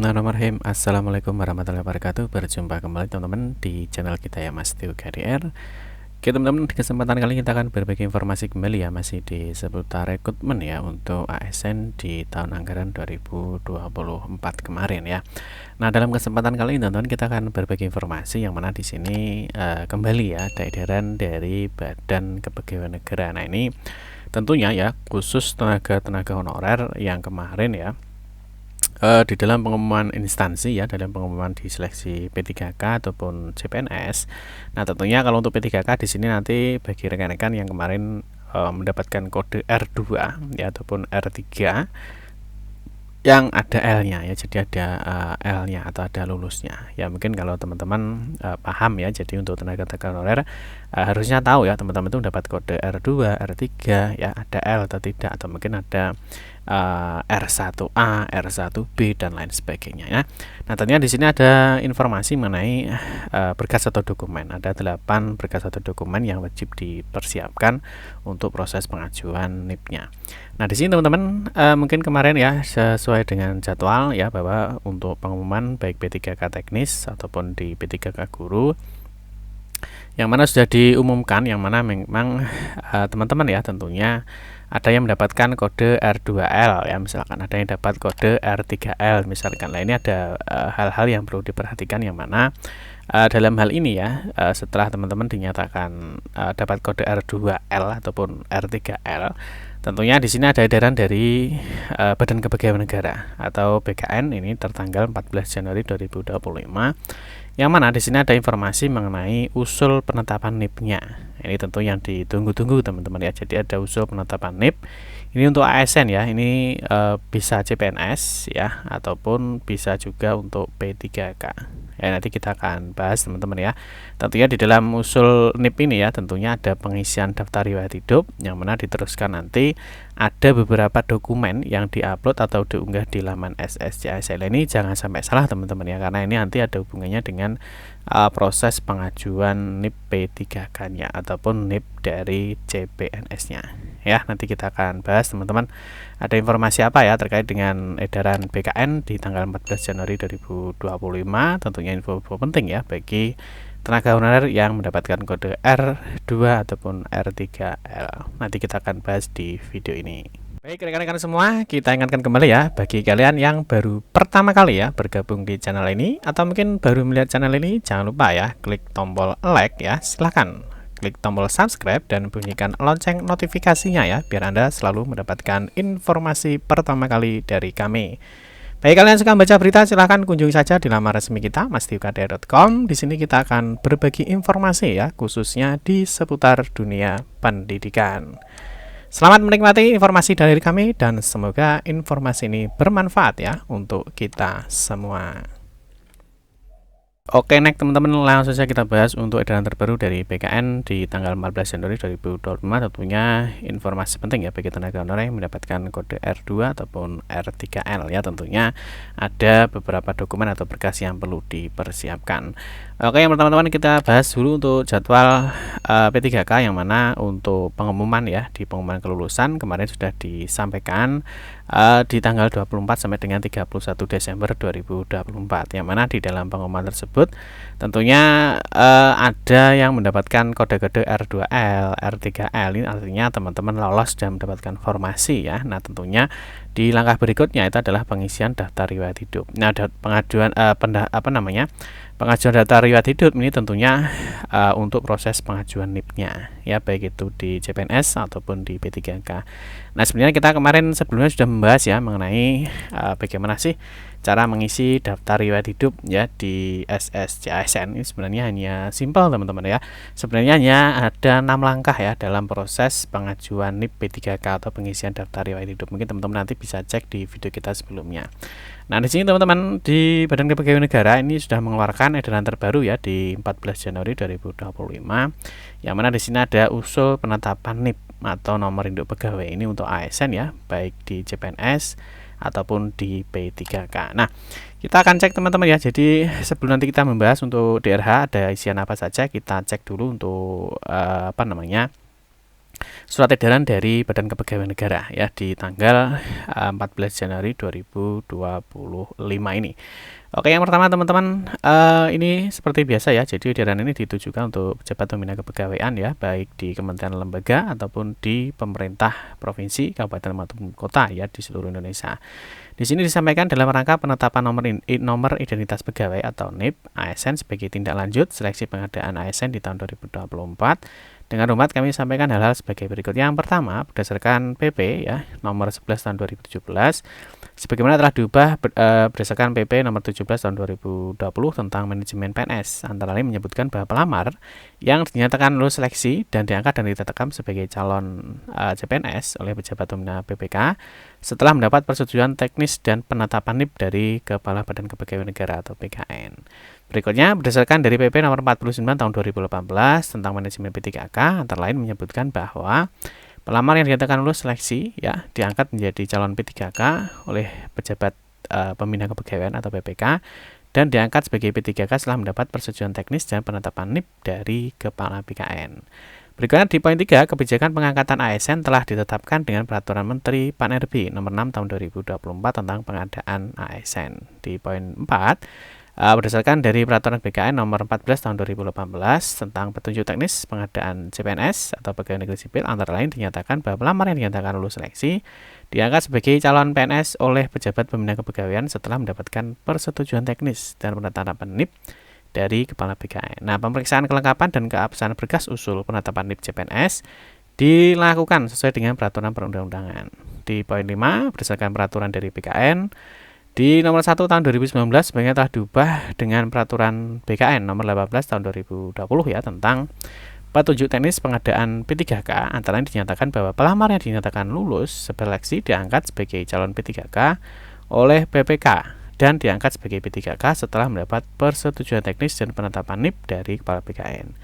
Bismillahirrahmanirrahim. Assalamualaikum warahmatullahi wabarakatuh. Berjumpa kembali teman-teman di channel kita ya, Mas Tio KDR. Oke teman-teman, di kesempatan kali ini kita akan berbagi informasi kembali ya, masih di seputar rekrutmen ya untuk ASN di tahun anggaran 2024 kemarin ya. Nah, dalam kesempatan kali ini teman-teman kita akan berbagi informasi yang mana di sini kembali ya, ada edaran dari Badan Kepegawaian Negara. Nah, ini tentunya ya khusus tenaga honorer yang kemarin ya di dalam pengumuman instansi ya, dalam pengumuman di seleksi P3K ataupun CPNS. Nah, tentunya kalau untuk P3K di sini nanti bagi rekan-rekan yang kemarin mendapatkan kode R2 ya ataupun R3 yang ada L-nya ya, jadi ada L-nya atau ada lulusnya ya. Mungkin kalau teman-teman paham ya, jadi untuk tenaga honorer harusnya tahu ya teman-teman itu mendapat kode R2, R3 ya, ada L atau tidak, atau mungkin ada R1A, R1B dan lain sebagainya ya. Nah, tentunya di sini ada informasi mengenai berkas atau dokumen. Ada 8 berkas atau dokumen yang wajib dipersiapkan untuk proses pengajuan NIP-nya. Nah, di sini teman-teman mungkin kemarin ya sesuai dengan jadwal ya, bahwa untuk pengumuman baik P3K teknis ataupun di P3K guru yang mana sudah diumumkan, yang mana memang teman-teman ya tentunya ada yang mendapatkan kode R2L ya, misalkan ada yang dapat kode R3L misalkan. Nah, ini ada hal-hal yang perlu diperhatikan, yang mana dalam hal ini ya setelah teman-teman dinyatakan dapat kode R2L ataupun R3L, tentunya di sini ada edaran dari Badan Kepegawaian Negara atau BKN ini tertanggal 14 Januari 2025, yang mana di sini ada informasi mengenai usul penetapan NIP-nya. Ini tentu yang ditunggu-tunggu teman-teman ya. Jadi ada usul penetapan NIP. Ini untuk ASN ya. Ini bisa CPNS ya, ataupun bisa juga untuk P3K. Ya, nanti kita akan bahas teman-teman ya. Tentunya di dalam usul NIP ini ya, tentunya ada pengisian daftar riwayat hidup, yang mana diteruskan nanti ada beberapa dokumen yang diupload atau diunggah di laman SSCASN. Ini jangan sampai salah teman-teman ya, karena ini nanti ada hubungannya dengan proses pengajuan NIP P3K-nya ataupun NIP dari CPNS-nya ya. Nanti kita akan bahas teman-teman ada informasi apa ya terkait dengan edaran BKN di tanggal 14 Januari 2025. Tentunya info-info penting ya bagi tenaga honorer yang mendapatkan kode R2 ataupun R3L. Nanti kita akan bahas di video ini. Baik rekan-rekan semua, kita ingatkan kembali ya, bagi kalian yang baru pertama kali ya bergabung di channel ini, atau mungkin baru melihat channel ini, jangan lupa ya klik tombol like ya, silahkan klik tombol subscribe dan bunyikan lonceng notifikasinya ya, biar Anda selalu mendapatkan informasi pertama kali dari kami. Bagi kalian yang suka baca berita, silahkan kunjungi saja di laman resmi kita mastiukdr.com. Di sini kita akan berbagi informasi ya, khususnya di seputar dunia pendidikan. Selamat menikmati informasi dari kami dan semoga informasi ini bermanfaat ya untuk kita semua. Oke, next teman-teman, langsung saja kita bahas untuk edaran terbaru dari BKN di tanggal 14 Januari 2025. Tentunya informasi penting ya bagi tenaga honorer yang mendapatkan kode R2 ataupun R3L ya. Tentunya ada beberapa dokumen atau berkas yang perlu dipersiapkan. Oke, yang pertama-tama kita bahas dulu untuk jadwal P3K, yang mana untuk pengumuman ya, di pengumuman kelulusan kemarin sudah disampaikan di tanggal 24 sampai dengan 31 Desember 2024, yang mana di dalam pengumuman tersebut tentunya ada yang mendapatkan kode-kode R2L, R3L. Ini artinya teman-teman lolos dan mendapatkan formasi ya. Nah, tentunya di langkah berikutnya itu adalah pengisian daftar riwayat hidup. Nah, pengajuan pengajuan data riwayat hidup ini tentunya untuk proses pengajuan NIP-nya ya, baik itu di CPNS ataupun di P3K. Nah, sebenarnya kita kemarin sebelumnya sudah membahas ya mengenai bagaimana sih cara mengisi daftar riwayat hidup ya di SSCASN. Ini sebenarnya hanya simpel teman-teman ya. Sebenarnya hanya ada 6 langkah ya dalam proses pengajuan NIP P3K atau pengisian daftar riwayat hidup. Mungkin teman-teman nanti bisa cek di video kita sebelumnya. Nah, di sini teman-teman di Badan Kepegawaian Negara ini sudah mengeluarkan edaran terbaru ya di 14 Januari 2025, yang mana di sini ada usul penetapan NIP atau nomor induk pegawai ini untuk ASN ya, baik di CPNS ataupun di P3K. Nah, kita akan cek teman-teman ya. Jadi sebelum nanti kita membahas untuk DRH ada isian apa saja, kita cek dulu untuk surat edaran dari Badan Kepegawaian Negara ya di tanggal 14 Januari 2025 ini. Oke, yang pertama teman-teman, ini seperti biasa ya. Jadi edaran ini ditujukan untuk pejabat pembina kepegawaian ya, baik di kementerian lembaga ataupun di pemerintah provinsi, kabupaten maupun kota ya di seluruh Indonesia. Di sini disampaikan dalam rangka penetapan nomor identitas pegawai atau NIP ASN sebagai tindak lanjut seleksi pengadaan ASN di tahun 2024. Dengan hormat kami sampaikan hal-hal sebagai berikut. Yang pertama, berdasarkan PP ya nomor 11 tahun 2017 sebagaimana telah diubah berdasarkan PP nomor 17 tahun 2020 tentang manajemen PNS, antara lain menyebutkan bahwa pelamar yang dinyatakan lulus seleksi dan diangkat dan ditetapkan sebagai calon CPNS oleh pejabat pembina PPK setelah mendapat persetujuan teknis dan penetapan NIP dari Kepala Badan Kepegawaian Negara atau BKN. Berikutnya, berdasarkan dari PP nomor 49 tahun 2018 tentang manajemen P3K, antara lain menyebutkan bahwa pelamar yang dinyatakan lulus seleksi ya diangkat menjadi calon P3K oleh pejabat pembina kepegawaian atau PPK dan diangkat sebagai P3K setelah mendapat persetujuan teknis dan penetapan NIP dari Kepala BKN. Berikutnya di poin 3, kebijakan pengangkatan ASN telah ditetapkan dengan Peraturan Menteri PAN-RB nomor 6 tahun 2024 tentang pengadaan ASN. Di poin 4, berdasarkan dari Peraturan BKN nomor 14 tahun 2018 tentang petunjuk teknis pengadaan CPNS atau pegawai negeri sipil, antara lain dinyatakan bahwa pelamar yang dinyatakan lulus seleksi diangkat sebagai calon PNS oleh pejabat pembina kepegawaian setelah mendapatkan persetujuan teknis dan penetapan NIP dari Kepala BKN. Nah, pemeriksaan kelengkapan dan keabsahan berkas usul penetapan NIP CPNS dilakukan sesuai dengan peraturan perundang-undangan. Di poin 5, berdasarkan peraturan dari BKN di nomor 1 tahun 2019 sebenarnya telah diubah dengan peraturan BKN nomor 18 tahun 2020 ya tentang petunjuk teknis pengadaan P3K, antara lain dinyatakan bahwa pelamar yang dinyatakan lulus seleksi diangkat sebagai calon P3K oleh PPK dan diangkat sebagai P3K setelah mendapat persetujuan teknis dan penetapan NIP dari Kepala BKN.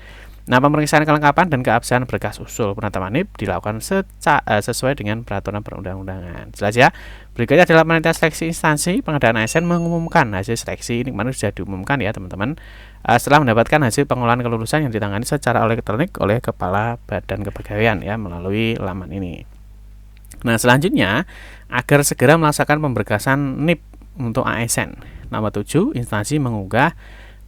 Nah, pemeriksaan kelengkapan dan keabsahan berkas usul penetapan NIP dilakukan sesuai dengan peraturan perundang-undangan. Jelas ya? Berikutnya adalah panitia seleksi instansi pengadaan ASN mengumumkan hasil seleksi. Ini kemarin sudah diumumkan ya teman-teman. Setelah mendapatkan hasil pengolahan kelulusan yang ditangani secara elektronik oleh Kepala Badan Kepegawaian ya melalui laman ini. Nah, selanjutnya agar segera melaksanakan pemberkasan NIP untuk ASN. Nomor 7, instansi mengunggah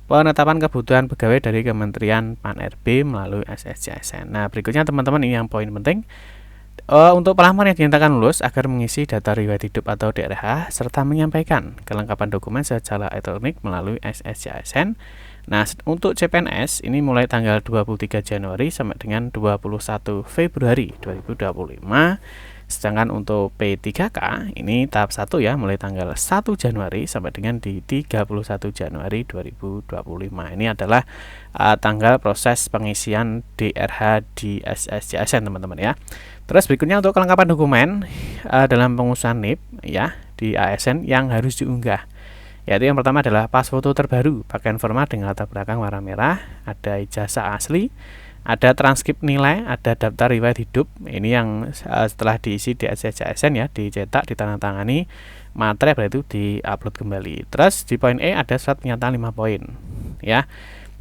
penetapan kebutuhan pegawai dari Kementerian PAN-RB melalui SSCASN. Nah, berikutnya teman-teman ini yang poin penting. Untuk pelamar yang dinyatakan lulus agar mengisi data riwayat hidup atau DRH serta menyampaikan kelengkapan dokumen secara elektronik melalui SSCASN. Nah, untuk CPNS ini mulai tanggal 23 Januari sampai dengan 21 Februari 2025. Sedangkan untuk P3K ini tahap 1 ya, mulai tanggal 1 Januari sampai dengan di 31 Januari 2025. Ini adalah tanggal proses pengisian DRH di SSCASN teman-teman ya. Terus berikutnya untuk kelengkapan dokumen dalam pengusahaan NIP ya di ASN yang harus diunggah. Yaitu yang pertama adalah pas foto terbaru, pakaian formal dengan latar belakang warna merah, ada ijazah asli, ada transkrip nilai, ada daftar riwayat hidup. Ini yang setelah diisi di SSCASN ya, dicetak, ditandatangani, materai berarti di-upload kembali. Terus di poin E ada surat pernyataan 5 poin. Ya.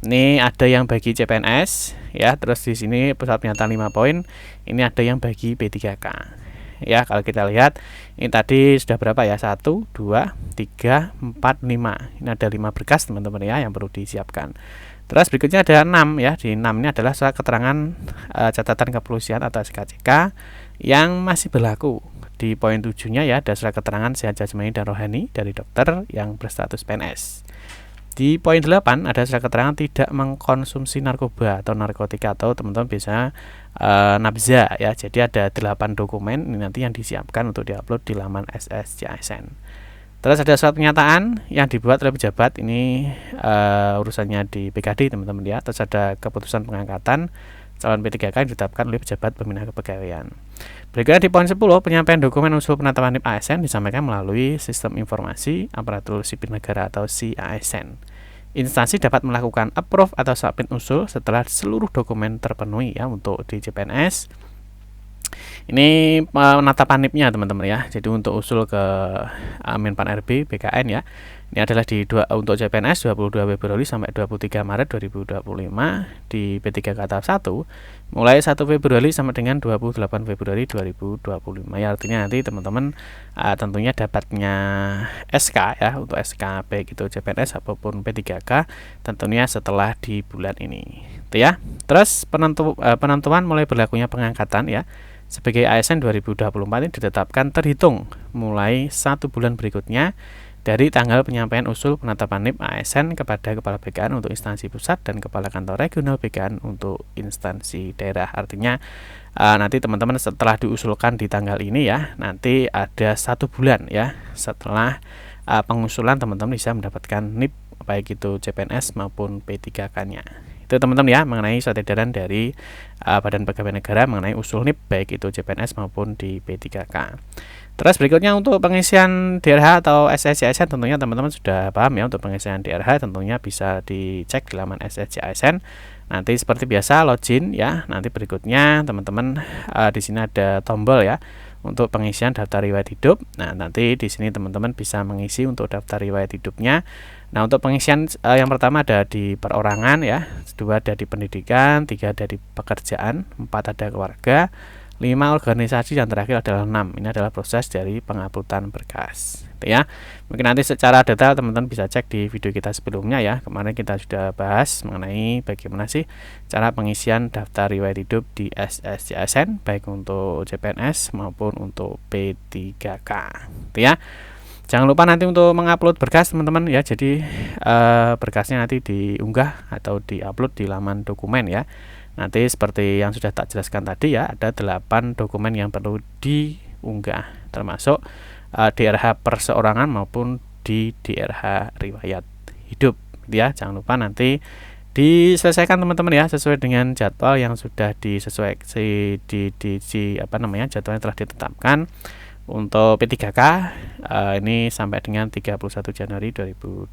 Ini ada yang bagi CPNS ya, terus di sini surat pernyataan 5 poin. Ini ada yang bagi P3K. Ya, kalau kita lihat ini tadi sudah berapa ya? 1 2 3 4 5. Ini ada 5 berkas teman-teman ya yang perlu disiapkan. Terus berikutnya ada 6 ya. Di 6 ini adalah surat keterangan catatan kepolisian atau SKCK yang masih berlaku. Di poin 7-nya ya ada surat keterangan sehat jasmani dan rohani dari dokter yang berstatus PNS. Di poin 8 ada surat keterangan tidak mengkonsumsi narkoba atau narkotika, atau teman-teman bisa nabza ya. Jadi ada 8 dokumen ini nanti yang disiapkan untuk diupload di laman SSCASN. Terus ada surat pernyataan yang dibuat oleh pejabat, ini urusannya di BKD teman-teman ya. Terus ada keputusan pengangkatan calon P3K yang ditetapkan oleh pejabat pembina kepegawaian. Berikutnya di poin 10, penyampaian dokumen usul penetapan NIP ASN disampaikan melalui Sistem Informasi Aparatur Sipil Negara atau SIASN. Instansi dapat melakukan approve atau submit usul setelah seluruh dokumen terpenuhi ya untuk di CPNS. Ini penetapan NIP-nya teman-teman ya. Jadi untuk usul ke Menpan RB BKN ya. Ini adalah untuk CPNS 22 Februari sampai 23 Maret 2025 di P3K tahap 1 mulai 1 Februari sampai dengan 28 Februari 2025. Ya artinya nanti teman-teman tentunya dapatnya SK ya, untuk SK baik itu CPNS apapun P3K tentunya setelah di bulan ini. Itu ya. Terus penentuan mulai berlakunya pengangkatan ya. Sebagai ASN 2024 ini ditetapkan terhitung mulai 1 bulan berikutnya dari tanggal penyampaian usul penetapan NIP ASN kepada Kepala BKN untuk instansi pusat dan Kepala Kantor Regional BKN untuk instansi daerah. Artinya nanti teman-teman setelah diusulkan di tanggal ini ya, nanti ada 1 bulan ya setelah pengusulan teman-teman bisa mendapatkan NIP baik itu CPNS maupun P3K-nya. Itu teman-teman ya mengenai surat edaran dari Badan Pegawai Negara mengenai usul NIP baik itu CPNS maupun di P3K. Terus berikutnya untuk pengisian DRH atau SSCASN tentunya teman-teman sudah paham ya. Untuk pengisian DRH tentunya bisa dicek di laman SSCASN. Nanti seperti biasa login ya. Nanti berikutnya teman-teman di sini ada tombol ya untuk pengisian daftar riwayat hidup. Nah, nanti di sini teman-teman bisa mengisi untuk daftar riwayat hidupnya. Nah, untuk pengisian yang pertama ada di perorangan ya, 2 ada di pendidikan, 3 ada di pekerjaan, 4 ada keluarga, 5 organisasi, dan terakhir adalah 6. Ini adalah proses dari penguploadan berkas. Itu ya. Mungkin nanti secara detail teman-teman bisa cek di video kita sebelumnya ya. Kemarin kita sudah bahas mengenai bagaimana sih cara pengisian daftar riwayat hidup di SSCASN baik untuk CPNS maupun untuk P3K. Itu ya. Jangan lupa nanti untuk mengupload berkas teman-teman ya. Jadi berkasnya nanti diunggah atau diupload di laman dokumen ya. Nanti seperti yang sudah tak jelaskan tadi ya, ada 8 dokumen yang perlu diunggah, termasuk DRH perseorangan maupun di DRH riwayat hidup ya. Jangan lupa nanti diselesaikan teman-teman ya, sesuai dengan jadwal yang sudah jadwal yang telah ditetapkan. Untuk P3K ini sampai dengan 31 Januari 2025.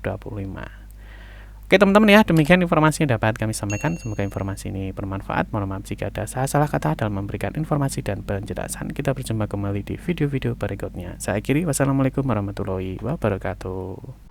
Oke teman-teman ya, demikian informasi yang dapat kami sampaikan. Semoga informasi ini bermanfaat. Mohon maaf jika ada salah kata dalam memberikan informasi dan penjelasan. Kita berjumpa kembali di video-video berikutnya. Saya akhiri, wassalamualaikum warahmatullahi wabarakatuh.